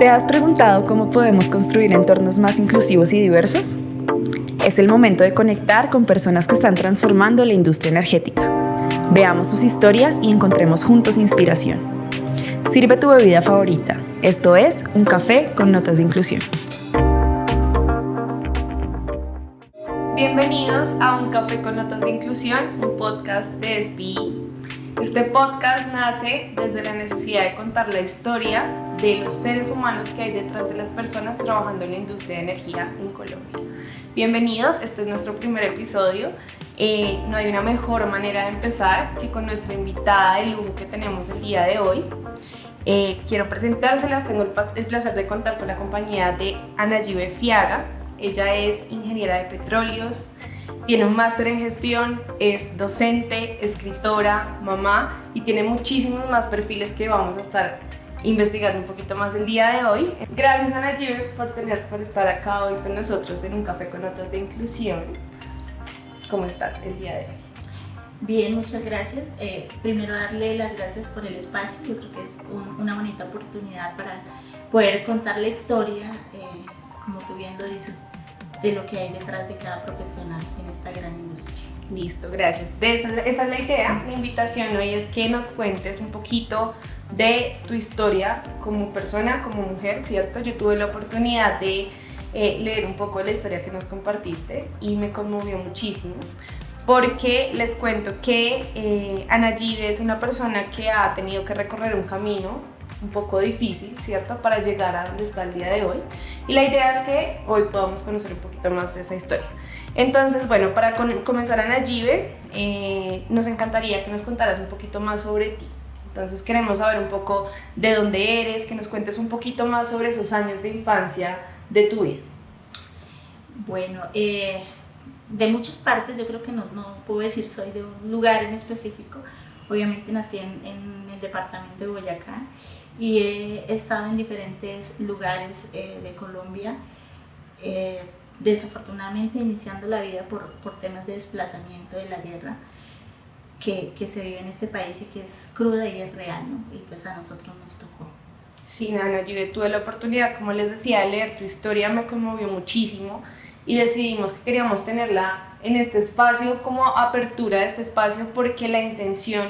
¿Te has preguntado cómo podemos construir entornos más inclusivos y diversos? Es el momento de conectar con personas que están transformando la industria energética. Veamos sus historias y encontremos juntos inspiración. Sirve tu bebida favorita. Esto es Un Café con Notas de Inclusión. Bienvenidos a Un Café con Notas de Inclusión, un podcast de SPI. Este podcast nace desde la necesidad de contar la historia de los seres humanos que hay detrás de las personas trabajando en la industria de energía en Colombia. Bienvenidos, este es nuestro primer episodio. No hay una mejor manera de empezar que con nuestra invitada de lujo que tenemos el día de hoy. Quiero presentárselas, tengo el placer de contar con la compañía de Anayibe Fiaga. Ella es ingeniera de petróleos, tiene un máster en gestión, es docente, escritora, mamá y tiene muchísimos más perfiles que vamos a estar investigando un poquito más el día de hoy. Gracias Anayibe por estar acá hoy con nosotros en Un Café con Notas de Inclusión. ¿Cómo estás el día de hoy? Bien, muchas gracias. Primero darle las gracias por el espacio. Yo creo que es una bonita oportunidad para poder contar la historia, como tú bien lo dices, de lo que hay detrás de cada profesional en esta gran industria. Listo, gracias. Esa es la idea. La invitación hoy es que nos cuentes un poquito de tu historia como persona, como mujer, ¿cierto? Yo tuve la oportunidad de leer un poco de la historia que nos compartiste y me conmovió muchísimo porque les cuento que Anayibe es una persona que ha tenido que recorrer un camino un poco difícil, ¿cierto? Para llegar a donde está el día de hoy. Y la idea es que hoy podamos conocer un poquito más de esa historia. Entonces, bueno, para comenzar, Anayibe, nos encantaría que nos contaras un poquito más sobre ti. Entonces, queremos saber un poco de dónde eres, que nos cuentes un poquito más sobre esos años de infancia de tu vida. Bueno, de muchas partes, yo creo que no puedo decir soy de un lugar en específico. Obviamente nací en el departamento de Boyacá y he estado en diferentes lugares de Colombia, desafortunadamente iniciando la vida por temas de desplazamiento de la guerra que se vive en este país y que es cruda y es real, ¿no? Y pues a nosotros nos tocó. Sí, Anayibe, tuve la oportunidad, como les decía, de leer tu historia, me conmovió muchísimo y decidimos que queríamos tenerla en este espacio, como apertura de este espacio, porque la intención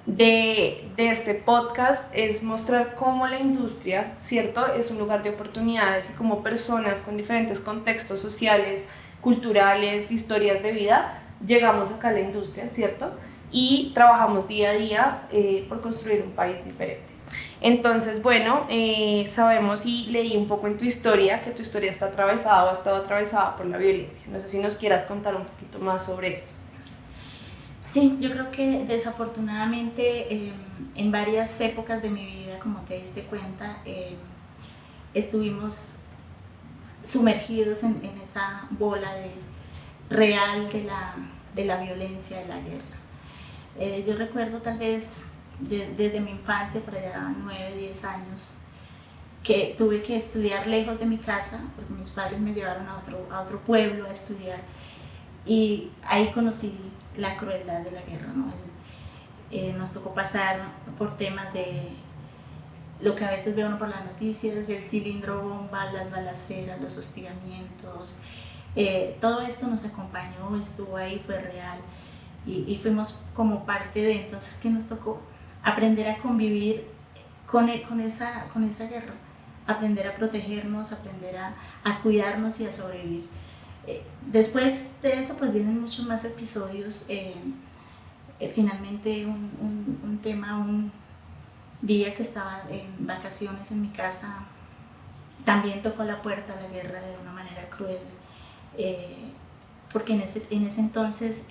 de este podcast es mostrar cómo la industria, ¿cierto? Es un lugar de oportunidades y cómo personas con diferentes contextos sociales, culturales, historias de vida, llegamos acá a la industria, ¿cierto? Y trabajamos día a día por construir un país diferente. Entonces, bueno, sabemos y leí un poco en tu historia que tu historia está atravesada o ha estado atravesada por la violencia. No sé si nos quieras contar un poquito más sobre eso. Sí, yo creo que desafortunadamente en varias épocas de mi vida, como te diste cuenta, estuvimos sumergidos en esa bola real de la violencia, de la guerra. Yo recuerdo tal vez desde mi infancia, por allá 9, 10 años, que tuve que estudiar lejos de mi casa, porque mis padres me llevaron a otro pueblo a estudiar y ahí conocí la crueldad de la guerra, ¿no? Nos tocó pasar por temas de lo que a veces ve uno por las noticias, el cilindro bomba, las balaceras, los hostigamientos, todo esto nos acompañó, estuvo ahí, fue real y fuimos como parte de. Entonces, ¿qué nos tocó? Aprender a convivir con esa guerra, aprender a protegernos, aprender a cuidarnos y a sobrevivir. Después de eso pues vienen muchos más episodios. Finalmente un tema, un día que estaba en vacaciones en mi casa, también tocó la puerta a la guerra de una manera cruel, porque en ese entonces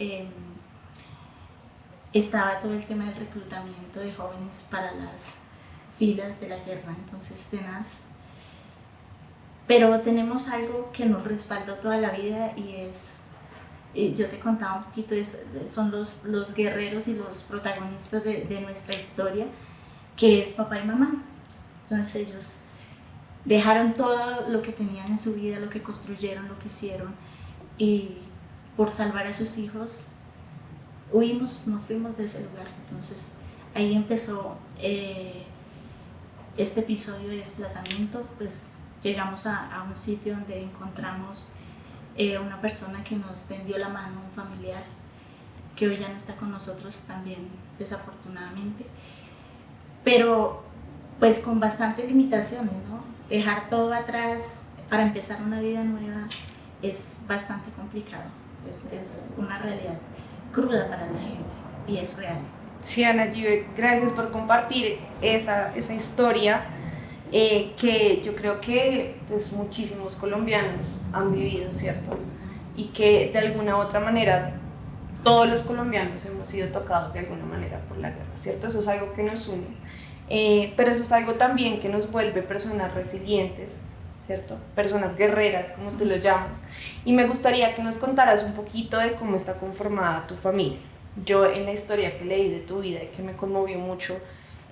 estaba todo el tema del reclutamiento de jóvenes para las filas de la guerra, entonces tenaz. Pero tenemos algo que nos respaldó toda la vida y yo te contaba un poquito, son los guerreros y los protagonistas de nuestra historia, que es papá y mamá. Entonces ellos dejaron todo lo que tenían en su vida, lo que construyeron, lo que hicieron, y por salvar a sus hijos huimos, nos fuimos de ese lugar. Entonces ahí empezó este episodio de desplazamiento, pues llegamos a un sitio donde encontramos una persona que nos tendió la mano, un familiar, que hoy ya no está con nosotros también, desafortunadamente, pero pues con bastantes limitaciones, ¿no? Dejar todo atrás para empezar una vida nueva es bastante complicado, es una realidad cruda para la gente y es real. Sí, Ana Give, gracias por compartir esa historia que yo creo que pues, muchísimos colombianos han vivido, ¿cierto? Y que de alguna u otra manera todos los colombianos hemos sido tocados de alguna manera por la guerra, ¿cierto? Eso es algo que nos une, pero eso es algo también que nos vuelve personas resilientes, ¿cierto? Personas guerreras, como tú lo llamas. Y me gustaría que nos contaras un poquito de cómo está conformada tu familia. Yo en la historia que leí de tu vida y que me conmovió mucho,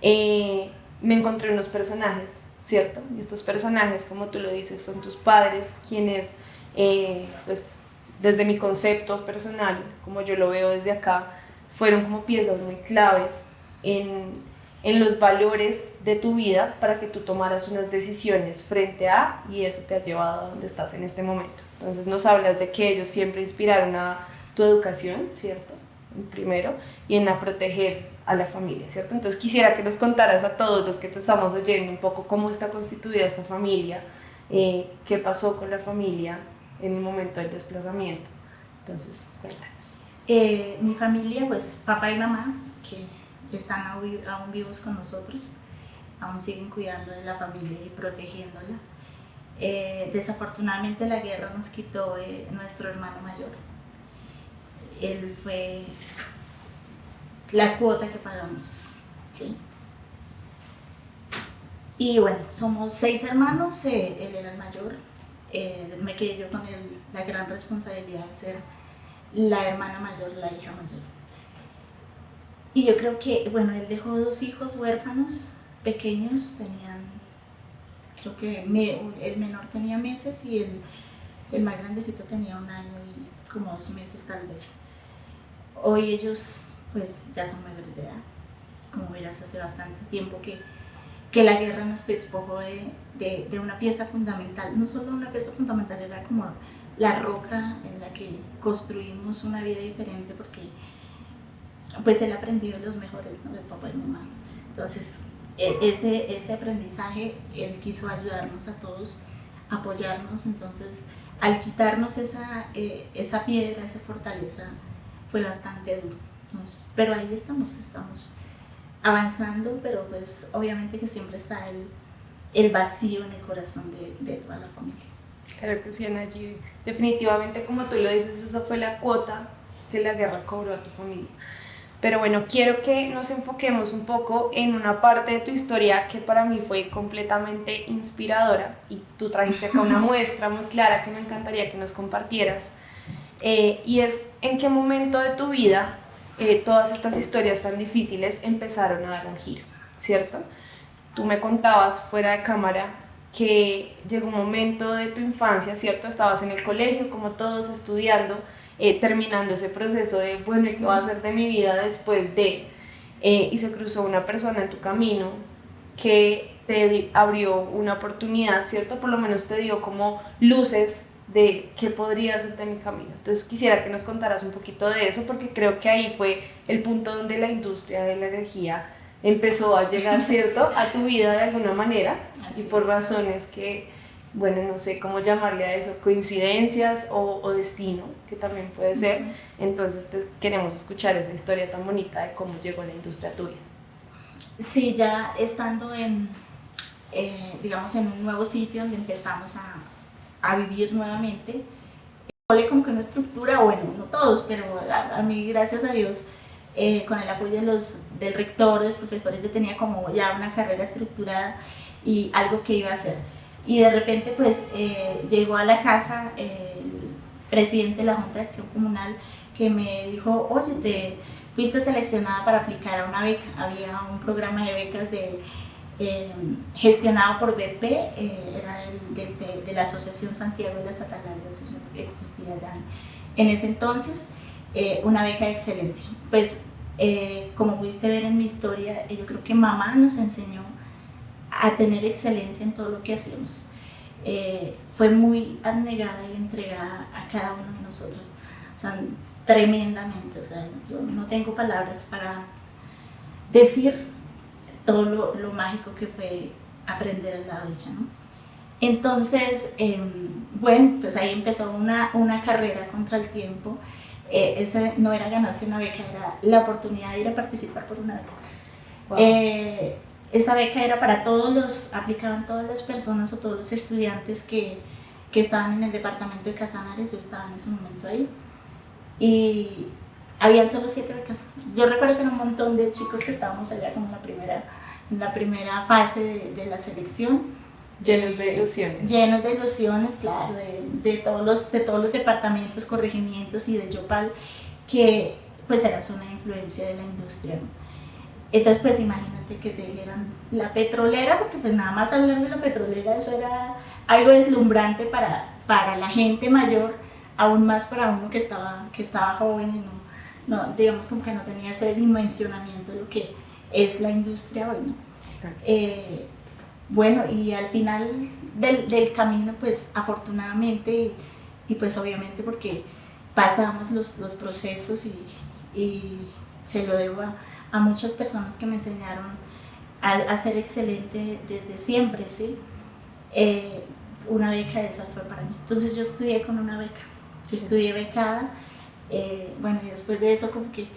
me encontré unos personajes, ¿cierto? Y estos personajes, como tú lo dices, son tus padres, quienes, pues, desde mi concepto personal, como yo lo veo desde acá, fueron como piezas muy claves en los valores de tu vida para que tú tomaras unas decisiones frente a, y eso te ha llevado a donde estás en este momento. Entonces nos hablas de que ellos siempre inspiraron a tu educación, ¿cierto? Primero, y en a proteger a la familia, ¿cierto? Entonces quisiera que nos contaras a todos los que te estamos oyendo un poco cómo está constituida esta familia, qué pasó con la familia en el momento del desplazamiento. Entonces, cuéntanos. Mi familia, pues papá y mamá, que están aún vivos con nosotros, aún siguen cuidando de la familia y protegiéndola. Desafortunadamente la guerra nos quitó nuestro hermano mayor. Él fue la cuota que pagamos, ¿sí? Y bueno, somos 6 hermanos, él era el mayor, me quedé yo con la gran responsabilidad de ser la hermana mayor, la hija mayor. Y yo creo que, bueno, él dejó 2 hijos huérfanos, pequeños, creo que el menor tenía meses y el más grandecito tenía 1 año y como 2 meses tal vez. Hoy ellos pues ya son mayores de edad, como verás hace bastante tiempo que la guerra nos despojó de una pieza fundamental, no solo una pieza fundamental, era como la roca en la que construimos una vida diferente porque pues él aprendió de los mejores, ¿no? De papá y mamá. Entonces ese aprendizaje, él quiso ayudarnos a todos, apoyarnos, entonces al quitarnos esa piedra, esa fortaleza, fue bastante duro. Entonces, pero ahí estamos avanzando, pero pues obviamente que siempre está el vacío en el corazón de toda la familia. Claro que sí, Ana Givi. Definitivamente, como tú lo dices, esa fue la cuota que la guerra cobró a tu familia. Pero bueno, quiero que nos enfoquemos un poco en una parte de tu historia que para mí fue completamente inspiradora y tú trajiste acá una muestra muy clara que me encantaría que nos compartieras. Y es en qué momento de tu vida todas estas historias tan difíciles empezaron a dar un giro, ¿cierto? Tú me contabas fuera de cámara que llegó un momento de tu infancia, ¿cierto? Estabas en el colegio, como todos, estudiando, terminando ese proceso de, bueno, ¿y qué voy a hacer de mi vida después de? Y se cruzó una persona en tu camino que te abrió una oportunidad, ¿cierto? Por lo menos te dio como luces de qué podría hacer de mi camino. Entonces quisiera que nos contaras un poquito de eso, porque creo que ahí fue el punto donde la industria de la energía empezó a llegar, ¿cierto?, a tu vida de alguna manera. Así y por razones que, bueno, no sé cómo llamarle a eso, coincidencias o destino, que también puede ser. Entonces queremos escuchar esa historia tan bonita de cómo llegó la industria a tu vida. Sí, ya estando digamos, en un nuevo sitio donde empezamos a vivir nuevamente, como que una estructura, bueno, no todos, pero a mí, gracias a Dios, con el apoyo del rector, de los profesores, yo tenía como ya una carrera estructurada y algo que iba a hacer. Y de repente pues llegó a la casa el presidente de la Junta de Acción Comunal que me dijo, oye, te fuiste seleccionada para aplicar a una beca. Había un programa de becas gestionado por BP, era de la Asociación Santiago de las Atalayas, eso existía ya en ese entonces, una beca de excelencia. Pues como pudiste ver en mi historia, yo creo que mamá nos enseñó a tener excelencia en todo lo que hacíamos. Fue muy abnegada y entregada a cada uno de nosotros, o sea, tremendamente. O sea, yo no tengo palabras para decir todo lo mágico que fue aprender al lado de ella, ¿no? Entonces, bueno, pues ahí empezó una carrera contra el tiempo. Esa no era ganarse una beca, era la oportunidad de ir a participar por una beca. Wow. Esa beca era para aplicaban todas las personas o todos los estudiantes que estaban en el departamento de Casanares. Yo estaba en ese momento ahí y había solo 7 becas. Yo recuerdo que era un montón de chicos que estábamos allá como en la primera fase de la selección. Llenos de ilusiones. Llenos de ilusiones, claro, de todos los departamentos, corregimientos y de Yopal, que pues era una influencia de la industria, ¿no? Entonces, pues imagínate que te dieran la petrolera, porque pues nada más hablar de la petrolera, eso era algo deslumbrante para la gente mayor, aún más para uno que estaba joven y no, digamos como que no tenía ese dimensionamiento de lo que es la industria hoy, ¿no? Okay. Bueno, y al final del camino, pues afortunadamente, y pues obviamente porque pasamos los procesos y se lo debo a muchas personas que me enseñaron a ser excelente desde siempre, ¿sí? Una beca de esas fue para mí. Entonces yo estudié con una beca, yo estudié becada, bueno, y después de eso como que,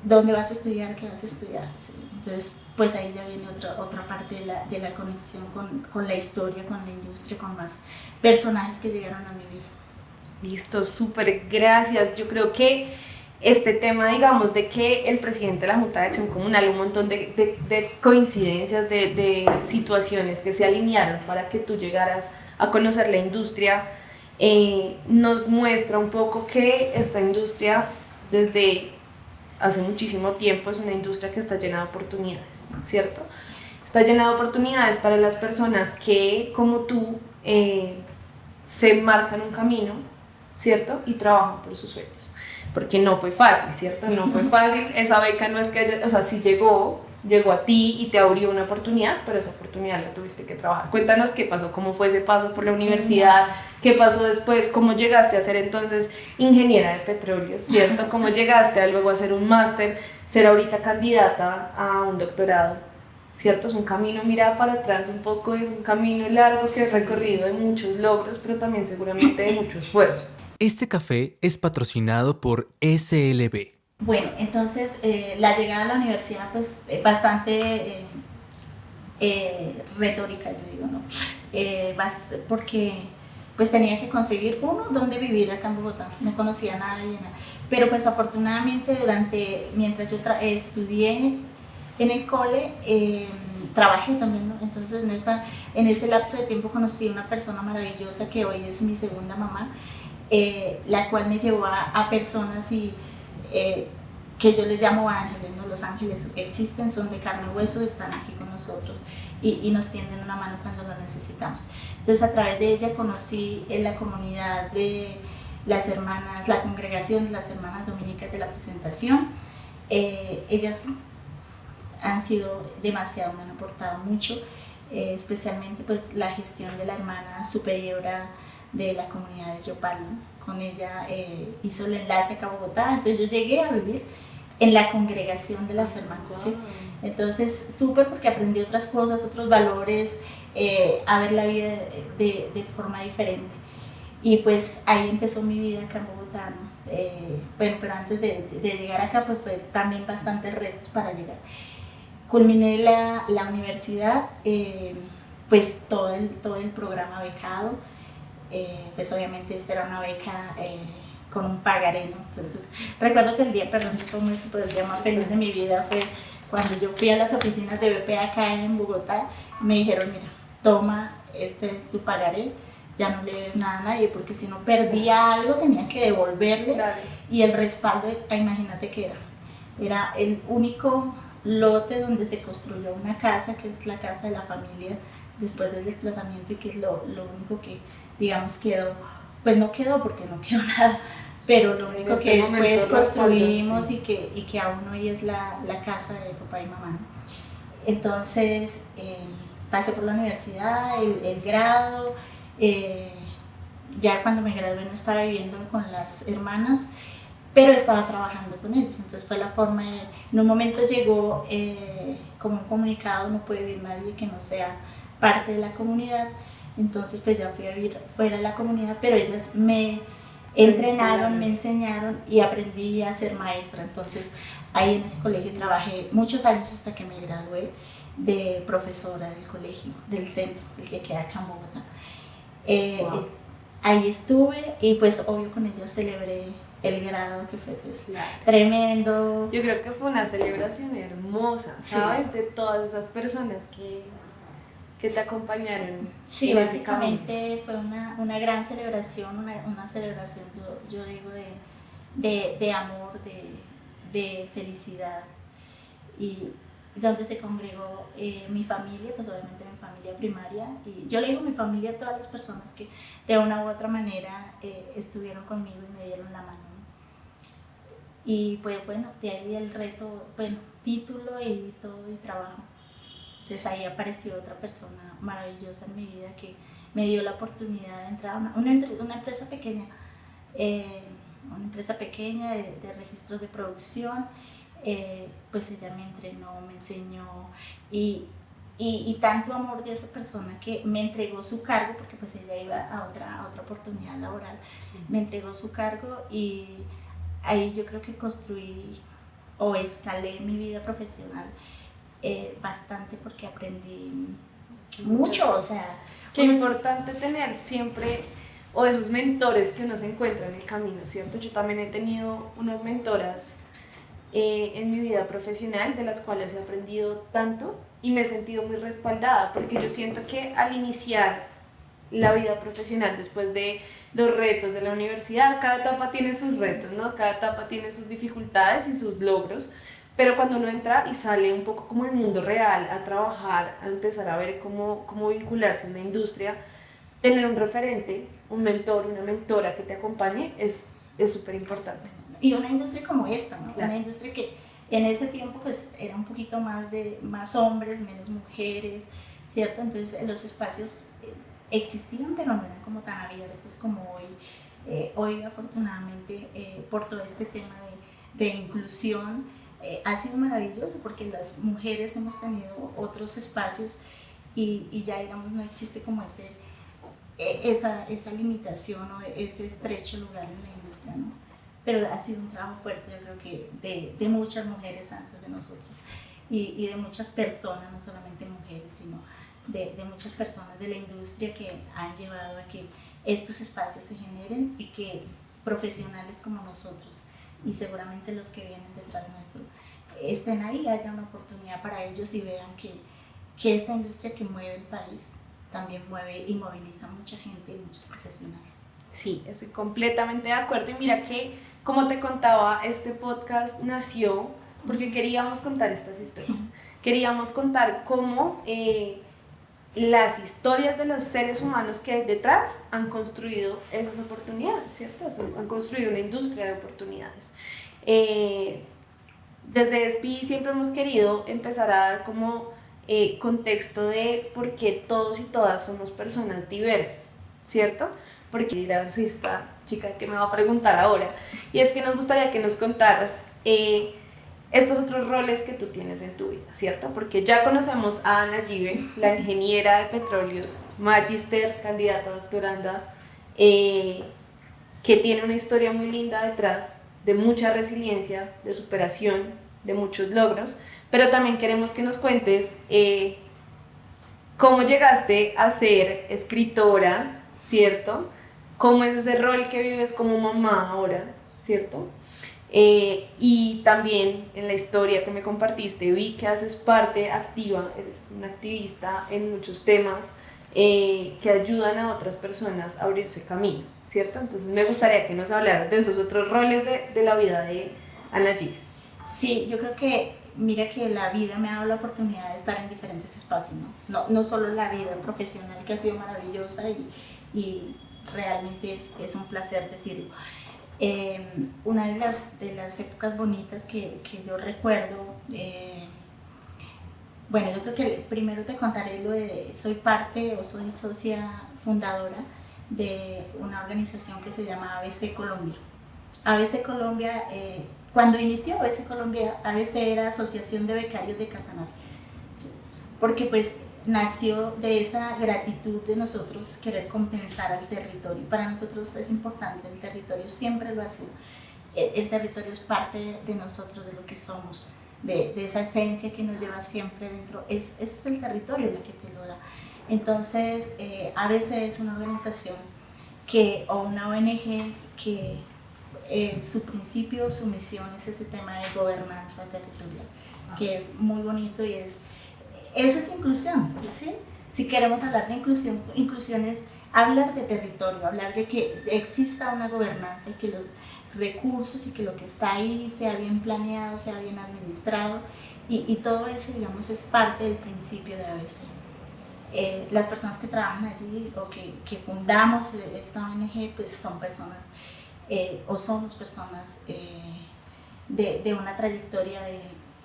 ¿dónde vas a estudiar? ¿Qué vas a estudiar? ¿Sí? Entonces, pues ahí ya viene otra parte de la conexión con la historia, con la industria, con más personajes que llegaron a mi vida. Listo, súper, gracias. Yo creo que este tema, digamos, de que el presidente de la Junta de Acción Comunal, un montón de coincidencias, de situaciones que se alinearon para que tú llegaras a conocer la industria, nos muestra un poco que esta industria desde hace muchísimo tiempo es una industria que está llena de oportunidades, ¿cierto? Está llena de oportunidades para las personas que, como tú, se marcan un camino, ¿cierto? Y trabajan por sus sueños. Porque no fue fácil, ¿cierto? No fue fácil, esa beca no es que, o sea, sí llegó a ti y te abrió una oportunidad, pero esa oportunidad la tuviste que trabajar. Cuéntanos qué pasó, cómo fue ese paso por la universidad, qué pasó después, cómo llegaste a ser entonces ingeniera de petróleo, ¿cierto? Cómo llegaste a luego a hacer un máster, ser ahorita candidata a un doctorado, ¿cierto? Es un camino, mira para atrás un poco, es un camino largo que es recorrido de muchos logros, pero también seguramente de mucho esfuerzo. Este café es patrocinado por SLB. Bueno, entonces la llegada a la universidad pues bastante retórica, yo digo, ¿no? Porque pues tenía que conseguir donde vivir acá en Bogotá, no conocía a nadie, pero pues afortunadamente mientras yo estudié en el cole, trabajé también, ¿no? Entonces en ese lapso de tiempo conocí a una persona maravillosa que hoy es mi segunda mamá, la cual me llevó a personas que yo les llamo ángeles, ¿no? Los ángeles existen, son de carne y hueso, están aquí con nosotros y nos tienden una mano cuando lo necesitamos. Entonces a través de ella conocí en la comunidad de las hermanas, la congregación de las hermanas dominicas de la Presentación. Ellas han sido demasiado, me han aportado mucho, especialmente pues la gestión de la hermana superiora de la comunidad de Yopal, ¿no? Con ella hizo el enlace acá a Bogotá, entonces yo llegué a vivir en la congregación de las hermanas, ¿sí? Entonces súper porque aprendí otras cosas, otros valores, a ver la vida de forma diferente, y pues ahí empezó mi vida acá en Bogotá, ¿no? Bueno, pero antes de llegar acá pues fue también bastantes retos para llegar. Culminé la universidad, pues todo el programa becado. Pues obviamente esta era una beca con un pagaré, ¿no? Entonces recuerdo que el día más feliz de mi vida fue cuando yo fui a las oficinas de BP acá en Bogotá. Me dijeron, mira, toma, este es tu pagaré, ya no le debes nada a nadie, porque si no perdía algo tenía que devolverle. Claro. Y el respaldo, imagínate que era el único lote donde se construyó una casa, que es la casa de la familia después del desplazamiento, y que es lo único que, digamos, quedó, pues no quedó porque no quedó nada, pero lo único que después construimos, sí. y que aún hoy es la casa de papá y mamá, ¿no? Entonces pasé por la universidad, el grado, ya cuando me gradué no estaba viviendo con las hermanas, pero estaba trabajando con ellos, entonces fue la forma de, en un momento llegó como un comunicado, no puede vivir nadie que no sea parte de la comunidad, entonces pues ya fui a vivir fuera de la comunidad, pero ellas me entrenaron, me enseñaron y aprendí a ser maestra, entonces ahí en ese colegio trabajé muchos años hasta que me gradué de profesora del colegio, del centro, el que queda acá en Bogotá. Wow. Ahí estuve y pues obvio con ellos celebré el grado que fue pues Claro. tremendo. Yo creo que fue una celebración hermosa, Sí. ¿sabes? De todas esas personas que te acompañaron. Sí, en ese camino. básicamente fue una gran celebración, una celebración, yo digo, de amor, de felicidad, y donde se congregó mi familia, pues obviamente mi familia primaria, y yo le digo mi familia a todas las personas que de una u otra manera estuvieron conmigo y me dieron la mano. Y pues bueno, de ahí el reto, bueno, título y todo y trabajo. Entonces ahí apareció otra persona maravillosa en mi vida que me dio la oportunidad de entrar a una empresa pequeña, de registros de producción. Pues ella me entrenó, me enseñó y tanto amor de esa persona que me entregó su cargo, porque pues ella iba a otra oportunidad laboral, sí. Me entregó su cargo y ahí yo creo que construí o escalé mi vida profesional bastante, porque aprendí mucho, o sea... Qué importante tener siempre, o esos mentores que uno se encuentra en el camino, ¿cierto? Yo también he tenido unas mentoras en mi vida profesional, de las cuales he aprendido tanto y me he sentido muy respaldada, porque yo siento que al iniciar la vida profesional, después de los retos de la universidad, cada etapa tiene sus retos, ¿no? Cada etapa tiene sus dificultades y sus logros, pero cuando uno entra y sale un poco como el mundo real a trabajar, a empezar a ver cómo vincularse en la industria, tener un referente, un mentor, una mentora que te acompañe es súper importante. Y una industria como esta, ¿no? Claro. Una industria que en ese tiempo pues era un poquito más hombres, menos mujeres, ¿cierto? Entonces los espacios existían, pero no eran como tan abiertos como hoy. Hoy afortunadamente por todo este tema de inclusión ha sido maravilloso, porque las mujeres hemos tenido otros espacios y ya digamos no existe como esa limitación o ese estrecho lugar en la industria, ¿no? Pero ha sido un trabajo fuerte, yo creo que de muchas mujeres antes de nosotros y de muchas personas, no solamente mujeres, sino de muchas personas de la industria que han llevado a que estos espacios se generen y que profesionales como nosotros y seguramente los que vienen detrás nuestro estén ahí, haya una oportunidad para ellos y vean que esta industria que mueve el país también mueve y moviliza a mucha gente y muchos profesionales. Sí, estoy completamente de acuerdo, y mira que, como te contaba, este podcast nació porque queríamos contar estas historias, queríamos contar cómo las historias de los seres humanos que hay detrás han construido esas oportunidades, ¿cierto? Han construido una industria de oportunidades. Desde SPI siempre hemos querido empezar a dar como contexto de por qué todos y todas somos personas diversas, ¿cierto? Porque dirás, esta chica que me va a preguntar ahora, y es que nos gustaría que nos contaras estos otros roles que tú tienes en tu vida, ¿cierto? Porque ya conocemos a Ana Yive, la ingeniera de petróleos, magíster, candidata a doctoranda, que tiene una historia muy linda detrás, de mucha resiliencia, de superación, de muchos logros, pero también queremos que nos cuentes cómo llegaste a ser escritora, ¿cierto? ¿Cómo es ese rol que vives como mamá ahora, ¿cierto? Y también en la historia que me compartiste vi que haces parte activa, eres una activista en muchos temas que ayudan a otras personas a abrirse camino, ¿cierto? Entonces me gustaría que nos hablaras de esos otros roles de la vida de Ana Yive. Sí, yo creo que, mira que la vida me ha dado la oportunidad de estar en diferentes espacios, ¿no? No solo la vida profesional, que ha sido maravillosa y realmente es un placer decirlo. Una de las épocas bonitas que yo recuerdo Bueno, yo creo que primero te contaré lo de, soy parte o soy socia fundadora de una organización que se llama ABC Colombia. ABC Colombia, cuando inició ABC Colombia, ABC era Asociación de Becarios de Casanare, ¿sí? Porque pues nació de esa gratitud de nosotros querer compensar al territorio. Para nosotros es importante, el territorio siempre lo ha sido. El territorio es parte de nosotros, de lo que somos, de esa esencia que nos lleva siempre dentro. Ese es el territorio la que te lo da. Entonces, ABC es una organización o una ONG que su principio, su misión es ese tema de gobernanza territorial, que es muy bonito y eso es inclusión, ¿sí? Si queremos hablar de inclusión, inclusión es hablar de territorio, hablar de que exista una gobernanza y que los recursos y que lo que está ahí sea bien planeado, sea bien administrado y todo eso, digamos, es parte del principio de ABC. Las personas que trabajan allí o que fundamos esta ONG pues son personas o somos personas de una trayectoria de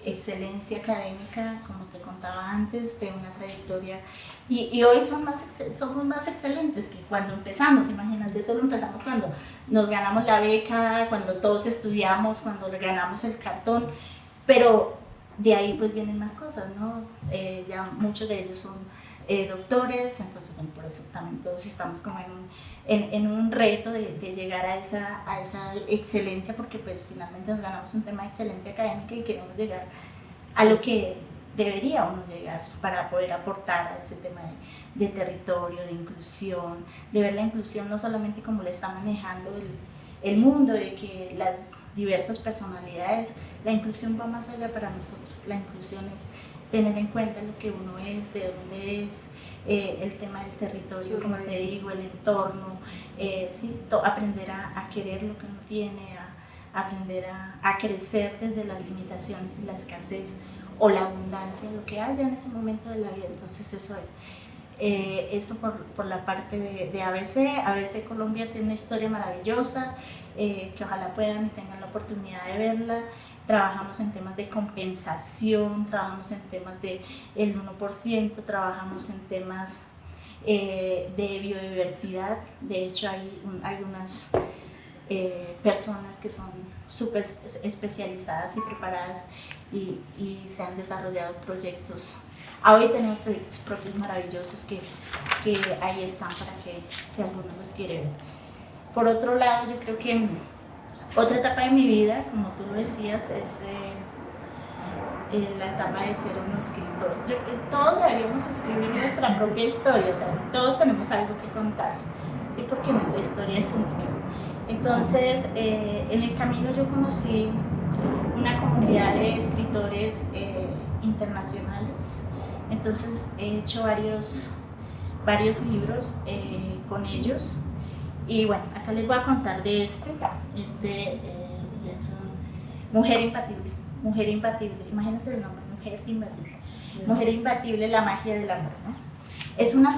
excelencia académica, como te contaba antes, de una trayectoria y hoy somos más excelentes que cuando empezamos. Imagínate, solo empezamos cuando nos ganamos la beca, cuando todos estudiamos, cuando ganamos el cartón, pero de ahí pues vienen más cosas, ¿no? Ya muchos de ellos son doctores, entonces bueno, por eso también todos estamos como en un reto de llegar a esa excelencia, porque pues finalmente nos ganamos un tema de excelencia académica y queremos llegar a lo que debería uno llegar para poder aportar a ese tema de territorio, de inclusión, de ver la inclusión no solamente como lo está manejando el mundo, de que las diversas personalidades, la inclusión va más allá para nosotros. La inclusión es tener en cuenta lo que uno es, de dónde es, el tema del territorio, como te digo, el entorno, sí, aprender a querer lo que uno tiene, a aprender a crecer desde las limitaciones y la escasez o la abundancia, lo que haya en ese momento de la vida. Entonces eso es. Eso por la parte de ABC. ABC Colombia tiene una historia maravillosa, que ojalá puedan y tengan la oportunidad de verla. Trabajamos en temas de compensación, trabajamos en temas del 1%, trabajamos en temas de biodiversidad. De hecho hay unas personas que son súper especializadas y preparadas y se han desarrollado proyectos. Hoy tenemos proyectos propios maravillosos que ahí están para que si alguno los quiere ver. Por otro lado, yo creo que otra etapa de mi vida, como tú lo decías, es la etapa de ser un escritor. Todos deberíamos escribir nuestra propia historia, o sea, todos tenemos algo que contar, ¿sí? Porque nuestra historia es única. Entonces, en el camino yo conocí una comunidad de escritores internacionales. Entonces he hecho varios libros con ellos y bueno, acá les voy a contar de este es Mujer Imbatible, imagínate el nombre, Mujer Imbatible, la magia del amor, ¿no? Es una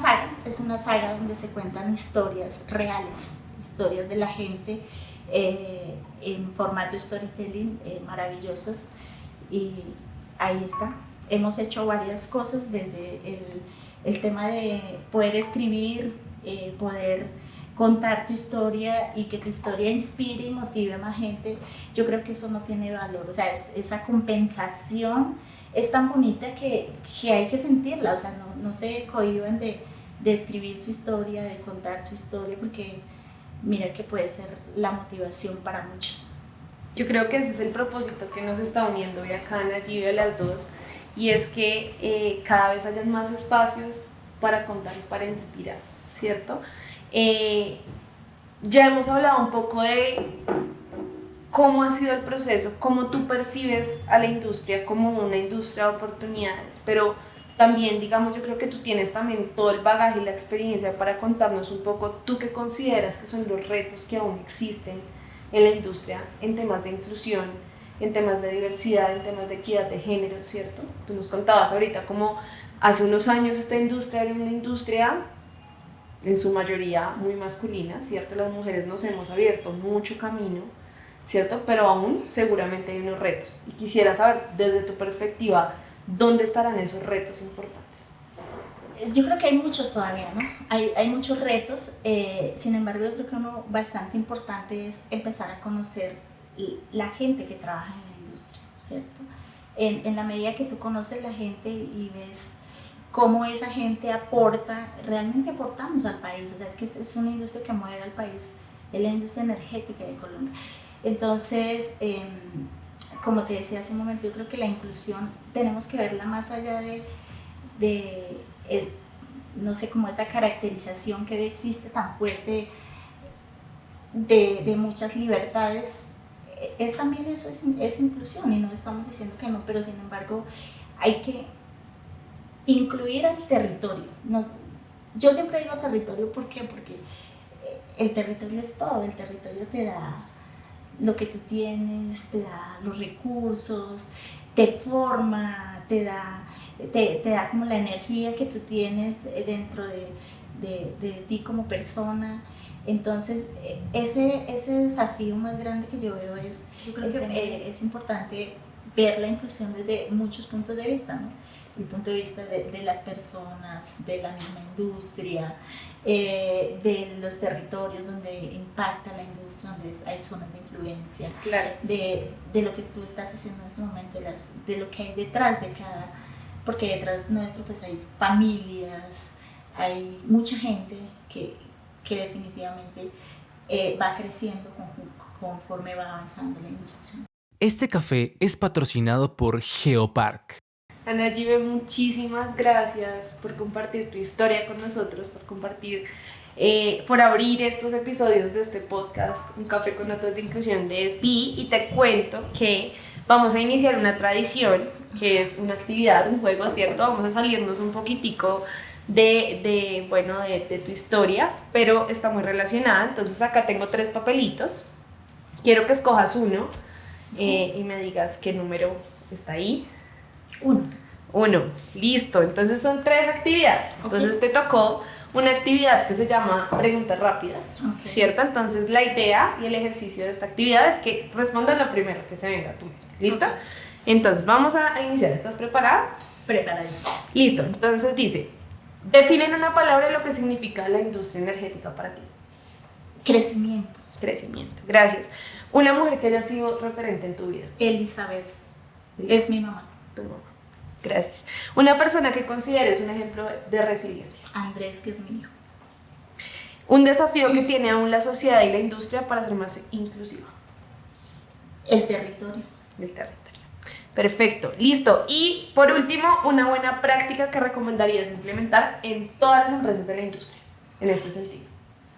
saga donde se cuentan historias reales, historias de la gente en formato storytelling maravillosas y ahí está. Hemos hecho varias cosas desde el tema de poder escribir, poder contar tu historia y que tu historia inspire y motive a más gente. Yo creo que eso no tiene valor, o sea, esa compensación es tan bonita que hay que sentirla, o sea, no se cohíban de escribir su historia, de contar su historia, porque mira que puede ser la motivación para muchos. Yo creo que ese es el propósito que nos está uniendo hoy acá en Allí a las dos, y es que cada vez hayan más espacios para contar y para inspirar, ¿cierto? Ya hemos hablado un poco de cómo ha sido el proceso, cómo tú percibes a la industria como una industria de oportunidades, pero también, digamos, yo creo que tú tienes también todo el bagaje y la experiencia para contarnos un poco tú qué consideras que son los retos que aún existen en la industria en temas de inclusión, en temas de diversidad, en temas de equidad de género, ¿cierto? Tú nos contabas ahorita cómo hace unos años esta industria era una industria en su mayoría muy masculina, ¿cierto? Las mujeres nos hemos abierto mucho camino, ¿cierto? Pero aún seguramente hay unos retos. Y quisiera saber desde tu perspectiva, ¿dónde estarán esos retos importantes? Yo creo que hay muchos todavía, ¿no? Hay muchos retos, sin embargo yo creo que uno bastante importante es empezar a conocer la gente que trabaja en la industria, ¿cierto? En la medida que tú conoces la gente y ves cómo esa gente aporta, realmente aportamos al país, o sea, es que es una industria que mueve al país, es la industria energética de Colombia. Entonces, como te decía hace un momento, yo creo que la inclusión tenemos que verla más allá no sé, como esa caracterización que existe tan fuerte de muchas libertades, es también eso, es inclusión, y no estamos diciendo que no, pero sin embargo hay que incluir al territorio. Yo siempre digo territorio, ¿por qué? Porque el territorio es todo, el territorio te da lo que tú tienes, te da los recursos, te forma, te da como la energía que tú tienes dentro de ti como persona. Entonces ese desafío más grande que yo veo es, yo creo que es importante ver la inclusión desde muchos puntos de vista, ¿no? El punto de vista de las personas, de la misma industria, de los territorios donde impacta la industria, donde hay zonas de influencia, claro, de lo que tú estás haciendo en este momento, de lo que hay detrás de cada, porque detrás nuestro pues hay familias, hay mucha gente que definitivamente va creciendo conforme va avanzando la industria. Este café es patrocinado por Geopark. Ana Give, muchísimas gracias por compartir tu historia con nosotros, por compartir, por abrir estos episodios de este podcast, Un Café con Notas de Inclusión de SBI, y te cuento que vamos a iniciar una tradición, que es una actividad, un juego, ¿cierto? Vamos a salirnos un poquitico de tu historia, pero está muy relacionada. Entonces acá tengo 3 papelitos, quiero que escojas uno y me digas qué número está ahí. 1, listo. Entonces son 3 actividades. Entonces te tocó una actividad que se llama preguntas rápidas, ¿cierto? Entonces la idea y el ejercicio de esta actividad es que respondas lo primero que se venga a tu mente. ¿Listo? Entonces vamos a iniciar. ¿Estás preparada? Preparadísimo. Listo. Entonces dice, define en una palabra lo que significa la industria energética para ti. Crecimiento. Crecimiento. Gracias. Una mujer que haya sido referente en tu vida. Elizabeth. Es mi mamá. Tu mamá. Gracias. Una persona que consideres un ejemplo de resiliencia. Andrés, que es mi hijo. Un desafío que tiene aún la sociedad y la industria para ser más inclusiva. El territorio. El territorio. Perfecto, listo. Y por último, una buena práctica que recomendarías implementar en todas las empresas de la industria, en este sentido.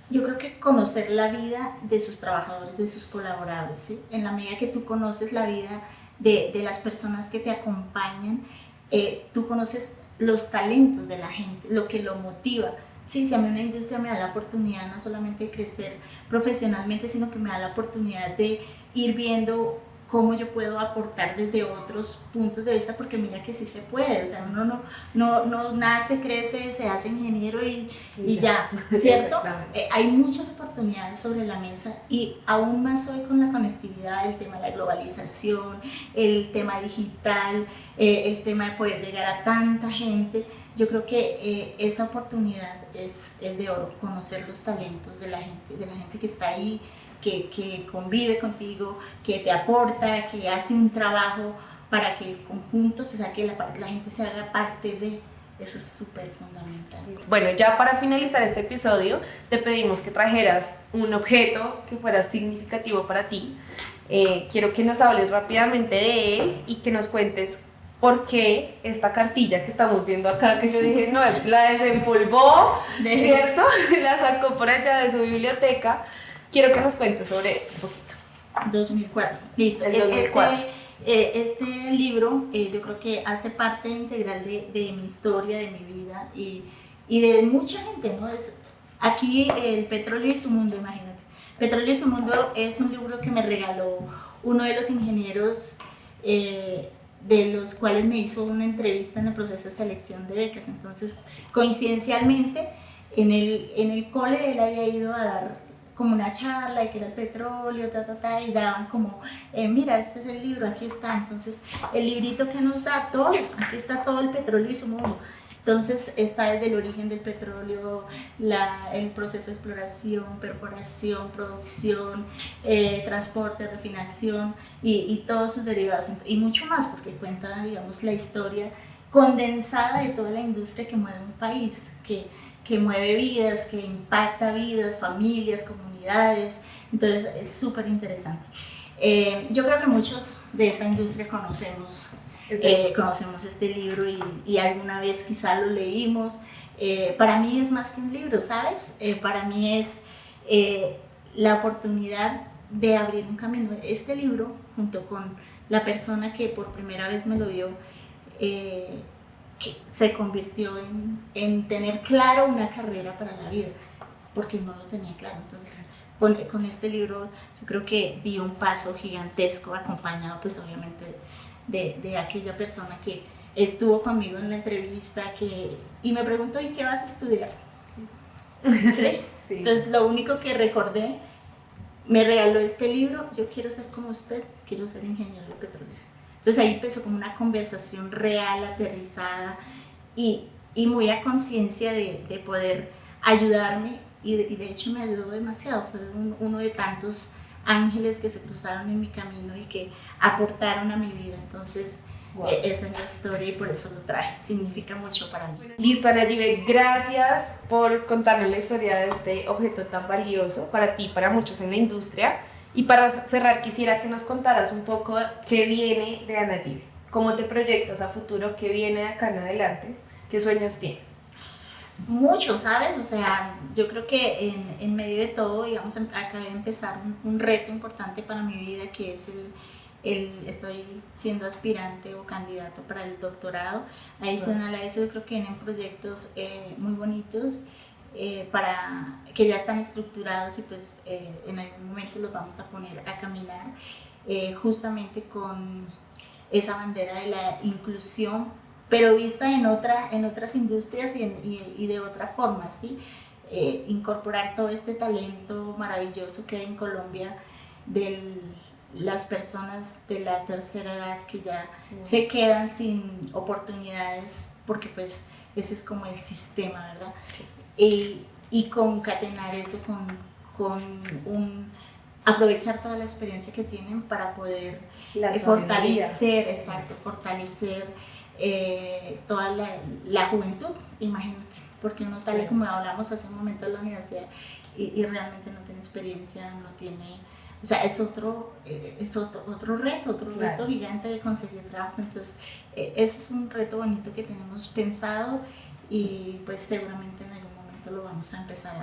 Yo creo que conocer la vida de sus trabajadores, de sus colaboradores, ¿sí? En la medida que tú conoces la vida de las personas que te acompañan, tú conoces los talentos de la gente, lo que lo motiva. Sí, si a mí una industria me da la oportunidad no solamente de crecer profesionalmente, sino que me da la oportunidad de ir viendo cómo yo puedo aportar desde otros puntos de vista, porque mira que sí se puede, o sea, uno no nace, crece, se hace ingeniero y ya, ¿cierto? Hay muchas oportunidades sobre la mesa, y aún más hoy con la conectividad, el tema de la globalización, el tema digital, el tema de poder llegar a tanta gente. Yo creo que esa oportunidad es de oro, conocer los talentos de la gente que está ahí, que convive contigo, que te aporta, que hace un trabajo para que conjuntos, o sea, que la gente se haga parte de eso. Es súper fundamental. Bueno, ya para finalizar este episodio, te pedimos que trajeras un objeto que fuera significativo para ti. Quiero que nos hables rápidamente de él y que nos cuentes por qué esta cartilla que estamos viendo acá, que yo dije, no, la desempolvó, ¿cierto? La sacó por allá de su biblioteca. Quiero que nos cuentes sobre esto un poquito. 2004. Listo. El 2004. Este libro yo creo que hace parte integral de mi historia, de mi vida y de mucha gente, ¿no? Aquí el Petróleo y su mundo, imagínate. Petróleo y su mundo es un libro que me regaló uno de los ingenieros de los cuales me hizo una entrevista en el proceso de selección de becas. Entonces, coincidencialmente, en el cole él había ido a dar como una charla de que era el petróleo, y daban como, mira, este es el libro, aquí está. Entonces, el librito que nos da todo, aquí está todo el petróleo y su mundo. Entonces, está desde el origen del petróleo, el proceso de exploración, perforación, producción, transporte, refinación y todos sus derivados, y mucho más, porque cuenta, digamos, la historia condensada de toda la industria que mueve un país, que mueve vidas, que impacta vidas, familias, comunidades. Entonces es súper interesante. Yo creo que muchos de esta industria conocemos este libro y alguna vez quizá lo leímos. Para mí es más que un libro, ¿sabes? Para mí es la oportunidad de abrir un camino. Este libro, junto con la persona que por primera vez me lo dio, que se convirtió en tener claro una carrera para la vida, porque no lo tenía claro. Entonces, con este libro yo creo que di un paso gigantesco, acompañado pues obviamente de aquella persona que estuvo conmigo en la entrevista y me preguntó, ¿y qué vas a estudiar? ¿Sí? Sí. Entonces lo único que recordé, me regaló este libro, yo quiero ser como usted, quiero ser ingeniero de petróleos. Entonces ahí empezó como una conversación real, aterrizada y muy a conciencia de poder ayudarme y de hecho me ayudó demasiado. Fue uno de tantos ángeles que se cruzaron en mi camino y que aportaron a mi vida. Entonces wow. Esa es la historia y por eso lo traje, significa mucho para mí. Listo, Anayibe, gracias por contarnos la historia de este objeto tan valioso para ti y para muchos en la industria. Y para cerrar, quisiera que nos contaras un poco qué viene de Anayibe, cómo te proyectas a futuro, qué viene de acá en adelante, qué sueños tienes. Mucho, ¿sabes? O sea, yo creo que en medio de todo, digamos, acabé de empezar un reto importante para mi vida, que es estoy siendo aspirante o candidato para el doctorado. Adicional a eso, yo creo que vienen proyectos muy bonitos, que ya están estructurados y pues en algún momento los vamos a poner a caminar, justamente con esa bandera de la inclusión, pero vista en otras industrias y de otra forma, ¿sí? Incorporar todo este talento maravilloso que hay en Colombia de las personas de la tercera edad que ya se quedan sin oportunidades porque pues ese es como el sistema, ¿verdad? Y concatenar eso con aprovechar toda la experiencia que tienen para poder fortalecer toda la juventud, imagínate, porque uno sale, como hablamos hace un momento, de la universidad y realmente no tiene experiencia, no tiene, o sea, es otro reto gigante de conseguir trabajo. Entonces eso es un reto bonito que tenemos pensado y pues seguramente en algún momento lo vamos a empezar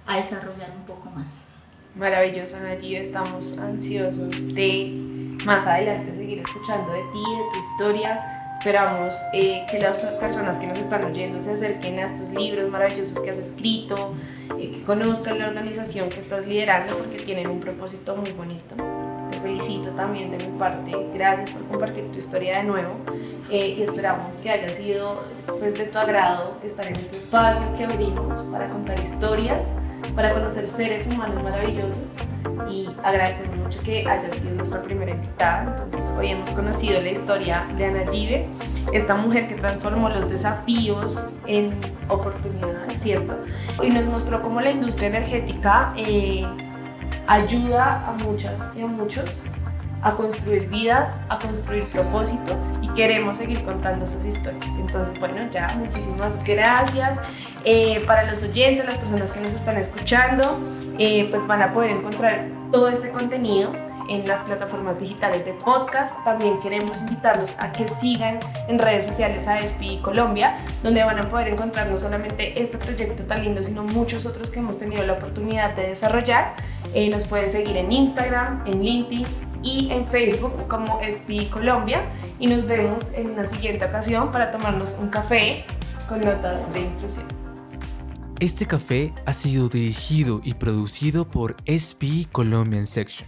a desarrollar un poco más. Maravilloso, Anayibe, estamos ansiosos de más adelante seguir escuchando de ti, de tu historia. Esperamos que las personas que nos están oyendo se acerquen a estos libros maravillosos que has escrito, que conozcan la organización que estás liderando porque tienen un propósito muy bonito. Te felicito también de mi parte, gracias por compartir tu historia de nuevo y esperamos que haya sido pues, de tu agrado estar en este espacio que abrimos para contar historias, para conocer seres humanos maravillosos y agradecemos mucho que hayas sido nuestra primera invitada. Entonces hoy hemos conocido la historia de Anayibe, esta mujer que transformó los desafíos en oportunidades, ¿cierto? Y nos mostró cómo la industria energética ayuda a muchas y a muchos a construir vidas, a construir propósito y queremos seguir contando esas historias. Entonces, bueno, ya, muchísimas gracias. Para los oyentes, las personas que nos están escuchando, pues van a poder encontrar todo este contenido en las plataformas digitales de podcast. También queremos invitarlos a que sigan en redes sociales a SPI Colombia, donde van a poder encontrar no solamente este proyecto tan lindo, sino muchos otros que hemos tenido la oportunidad de desarrollar. Nos pueden seguir en Instagram, en LinkedIn y en Facebook como SPI Colombia y nos vemos en una siguiente ocasión para tomarnos un café con notas de inclusión. Este café ha sido dirigido y producido por SPI Colombian Section.